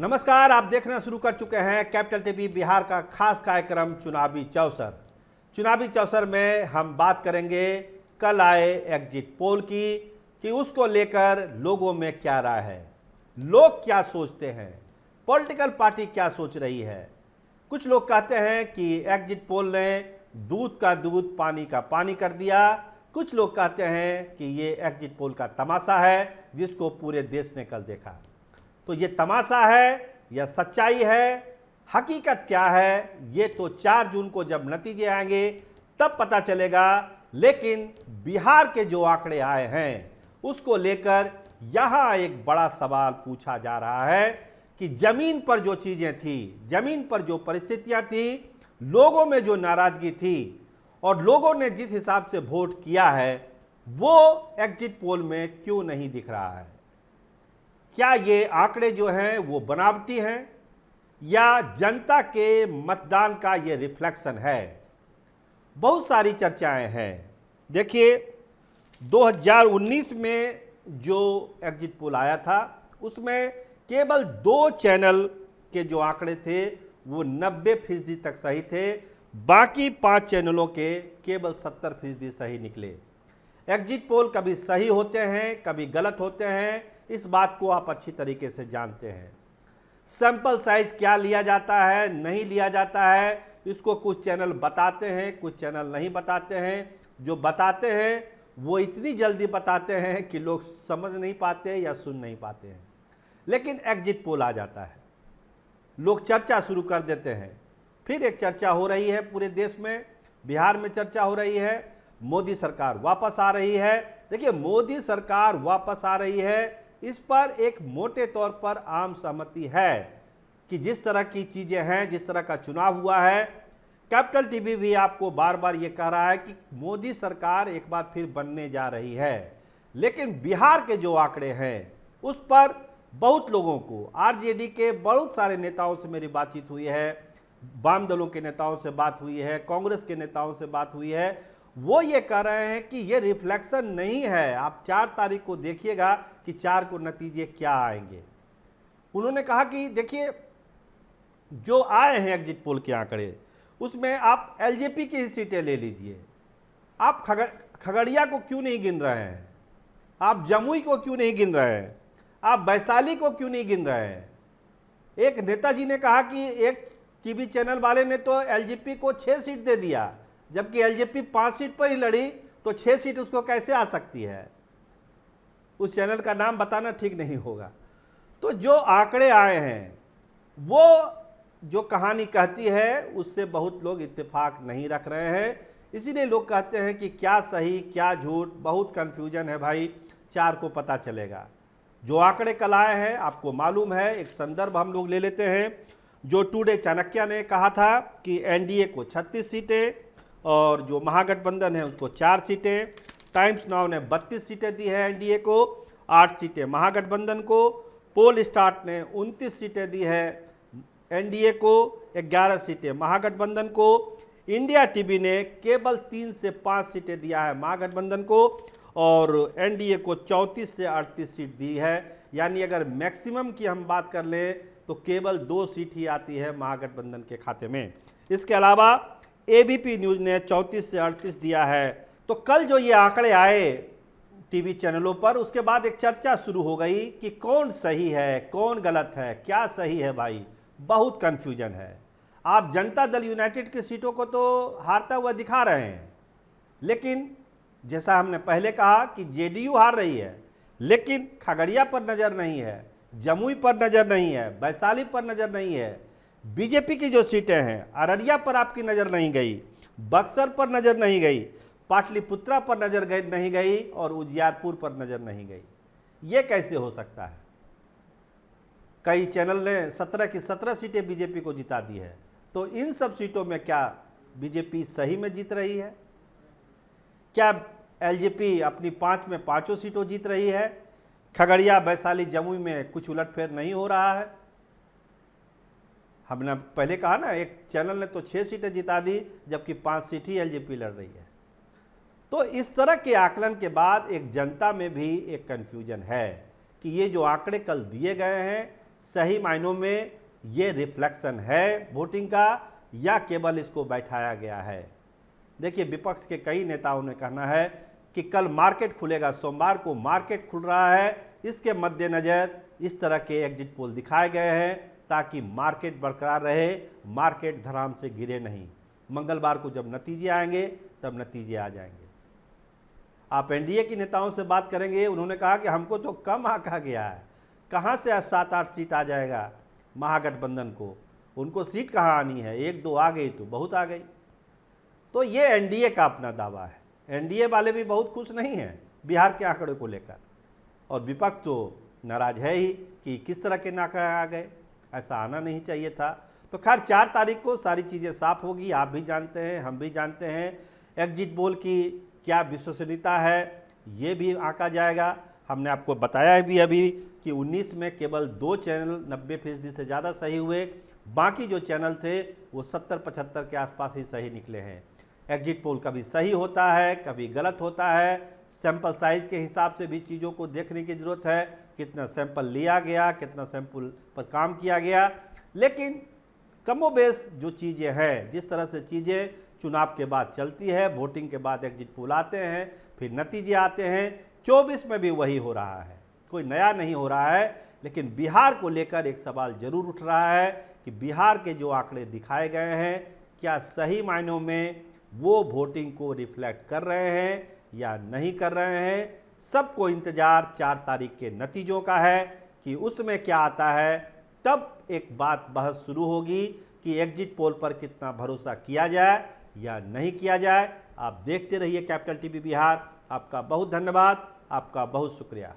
नमस्कार, आप देखना शुरू कर चुके हैं कैपिटल टीवी बिहार का खास कार्यक्रम चुनावी चौसर। चुनावी चौसर में हम बात करेंगे कल आए एग्जिट पोल की कि उसको लेकर लोगों में क्या राय है, लोग क्या सोचते हैं, पॉलिटिकल पार्टी क्या सोच रही है। कुछ लोग कहते हैं कि एग्जिट पोल ने दूध का दूध पानी का पानी कर दिया। कुछ लोग कहते हैं कि ये एग्जिट पोल का तमाशा है जिसको पूरे देश ने कल देखा। तो ये तमाशा है या सच्चाई है, हकीकत क्या है, ये तो 4 जून को जब नतीजे आएंगे तब पता चलेगा। लेकिन बिहार के जो आंकड़े आए हैं उसको लेकर यहाँ एक बड़ा सवाल पूछा जा रहा है कि जमीन पर जो चीज़ें थी, जमीन पर जो परिस्थितियाँ थी, लोगों में जो नाराज़गी थी और लोगों ने जिस हिसाब से वोट किया है वो एग्जिट पोल में क्यों नहीं दिख रहा है। क्या ये आंकड़े जो हैं वो बनावटी हैं या जनता के मतदान का ये रिफ्लेक्शन है। बहुत सारी चर्चाएं हैं। देखिए 2019 में जो एग्जिट पोल आया था उसमें केवल 2 चैनल के जो आंकड़े थे वो 90% तक सही थे, बाकी 5 चैनलों के केवल 70% सही निकले। एग्जिट पोल कभी सही होते हैं कभी गलत होते हैं, इस बात को आप अच्छी तरीके से जानते हैं। सैंपल साइज क्या लिया जाता है नहीं लिया जाता है इसको कुछ चैनल बताते हैं, कुछ चैनल नहीं बताते हैं। जो बताते हैं वो इतनी जल्दी बताते हैं कि लोग समझ नहीं पाते या सुन नहीं पाते हैं। लेकिन एग्जिट पोल आ जाता है, लोग चर्चा शुरू कर देते हैं। फिर एक चर्चा हो रही है पूरे देश में, बिहार में चर्चा हो रही है, मोदी सरकार वापस आ रही है। देखिए मोदी सरकार वापस आ रही है, इस पर एक मोटे तौर पर आम सहमति है कि जिस तरह की चीज़ें हैं, जिस तरह का चुनाव हुआ है, कैपिटल टीवी भी आपको बार बार ये कह रहा है कि मोदी सरकार एक बार फिर बनने जा रही है। लेकिन बिहार के जो आंकड़े हैं उस पर बहुत लोगों को, आरजेडी के बहुत सारे नेताओं से मेरी बातचीत हुई है, वाम दलों के नेताओं से बात हुई है, कांग्रेस के नेताओं से बात हुई है, वो ये कह रहे हैं कि ये रिफ्लेक्शन नहीं है। आप 4 तारीख को देखिएगा कि 4 को नतीजे क्या आएंगे। उन्होंने कहा कि देखिए जो आए हैं एग्जिट पोल के आंकड़े उसमें आप एलजेपी की ही सीटें ले लीजिए, आप खगड़िया को क्यों नहीं गिन रहे हैं, आप जमुई को क्यों नहीं गिन रहे हैं, आप वैशाली को क्यों नहीं गिन रहे हैं। एक नेताजी ने कहा कि एक टीवी चैनल वाले ने तो एलजेपी को 6 सीट दे दिया, जबकि एलजेपी 5 सीट पर ही लड़ी, तो 6 सीट उसको कैसे आ सकती है। उस चैनल का नाम बताना ठीक नहीं होगा। तो जो आंकड़े आए हैं वो जो कहानी कहती है उससे बहुत लोग इत्तेफाक नहीं रख रहे हैं। इसीलिए लोग कहते हैं कि क्या सही क्या झूठ, बहुत कन्फ्यूजन है भाई, 4 को पता चलेगा। जो आंकड़े कल आए हैं आपको मालूम है, एक संदर्भ हम लोग ले लेते हैं। जो टुडे चाणक्य ने कहा था कि एनडीए को 36 सीटें और जो महागठबंधन है उसको 4 सीटें। टाइम्स नाउ ने 32 सीटें दी है एनडीए को, 8 सीटें महागठबंधन को। पोल स्टार्ट ने 29 सीटें दी है एनडीए को, 11 सीटें महागठबंधन को। इंडिया टीवी ने केवल 3 से 5 सीटें दिया है महागठबंधन को और एनडीए को 34 से 38 सीट दी है। यानी अगर मैक्सिमम की हम बात कर लें तो केवल 2 सीट ही आती है महागठबंधन के खाते में। इसके अलावा एबीपी न्यूज़ ने 34 से 38 दिया है। तो कल जो ये आंकड़े आए टीवी चैनलों पर, उसके बाद एक चर्चा शुरू हो गई कि कौन सही है कौन गलत है, क्या सही है भाई, बहुत कन्फ्यूजन है। आप जनता दल यूनाइटेड की सीटों को तो हारता हुआ दिखा रहे हैं, लेकिन जैसा हमने पहले कहा कि जेडीयू हार रही है, लेकिन खगड़िया पर नज़र नहीं है, जमुई पर नज़र नहीं है, वैशाली पर नज़र नहीं है। बीजेपी की जो सीटें हैं अररिया पर आपकी नज़र नहीं गई, बक्सर पर नज़र नहीं गई, पाटलिपुत्रा पर नज़र नहीं गई और उजियारपुर पर नज़र नहीं गई। ये कैसे हो सकता है। कई चैनल ने 17 की 17 सीटें बीजेपी को जिता दी है। तो इन सब सीटों में क्या बीजेपी सही में जीत रही है, क्या एलजेपी अपनी 5 में 5 सीटों जीत रही है, खगड़िया वैशाली जमुई में कुछ उलटफेर नहीं हो रहा है। हमने पहले कहा ना, एक चैनल ने तो 6 सीटें जिता दी जबकि 5 सीट ही एलजेपी लड़ रही है। तो इस तरह के आकलन के बाद एक जनता में भी एक कन्फ्यूजन है कि ये जो आंकड़े कल दिए गए हैं सही मायनों में ये रिफ्लेक्शन है वोटिंग का या केवल इसको बैठाया गया है। देखिए, विपक्ष के कई नेताओं ने कहना है कि कल मार्केट खुलेगा, सोमवार को मार्केट खुल रहा है, इसके मद्देनज़र इस तरह के एग्जिट पोल दिखाए गए हैं ताकि मार्केट बरकरार रहे, मार्केट धड़ाम से गिरे नहीं। मंगलवार को जब नतीजे आएंगे तब नतीजे आ जाएंगे। आप एनडीए के नेताओं से बात करेंगे, उन्होंने कहा कि हमको तो कम आंका गया है, कहाँ से 7-8 सीट आ जाएगा महागठबंधन को, उनको सीट कहाँ आनी है, 1-2 आ गई तो बहुत आ गई। तो ये एनडीए का अपना दावा है। एनडीए वाले भी बहुत खुश नहीं हैं बिहार के आंकड़े को लेकर, और विपक्ष तो नाराज है ही कि किस तरह के आंकड़े आ गए, ऐसा आना नहीं चाहिए था। तो खैर 4 तारीख को सारी चीज़ें साफ होगी। आप भी जानते हैं, हम भी जानते हैं, एग्जिट पोल की क्या विश्वसनीयता है ये भी आंका जाएगा। हमने आपको बताया भी अभी कि 19 में केवल 2 चैनल 90% से ज़्यादा सही हुए, बाकी जो चैनल थे वो 70-75 के आसपास ही सही निकले हैं। एग्जिट पोल कभी सही होता है, कभी गलत होता है। सैंपल साइज़ के हिसाब से भी चीज़ों को देखने की ज़रूरत है, कितना सैंपल लिया गया, कितना सैंपल पर काम किया गया। लेकिन कमोबेश जो चीज़ें हैं, जिस तरह से चीज़ें चुनाव के बाद चलती है, वोटिंग के बाद एग्जिट पोल आते हैं, फिर नतीजे आते हैं, 24 में भी वही हो रहा है, कोई नया नहीं हो रहा है। लेकिन बिहार को लेकर एक सवाल जरूर उठ रहा है कि बिहार के जो आंकड़े दिखाए गए हैं क्या सही मायनों में वो वोटिंग को रिफ्लेक्ट कर रहे हैं या नहीं कर रहे हैं। सबको इंतज़ार 4 तारीख के नतीजों का है कि उसमें क्या आता है, तब एक बहस शुरू होगी कि एग्जिट पोल पर कितना भरोसा किया जाए या नहीं किया जाए। आप देखते रहिए कैपिटल टीवी बिहार। आपका बहुत धन्यवाद, आपका बहुत शुक्रिया।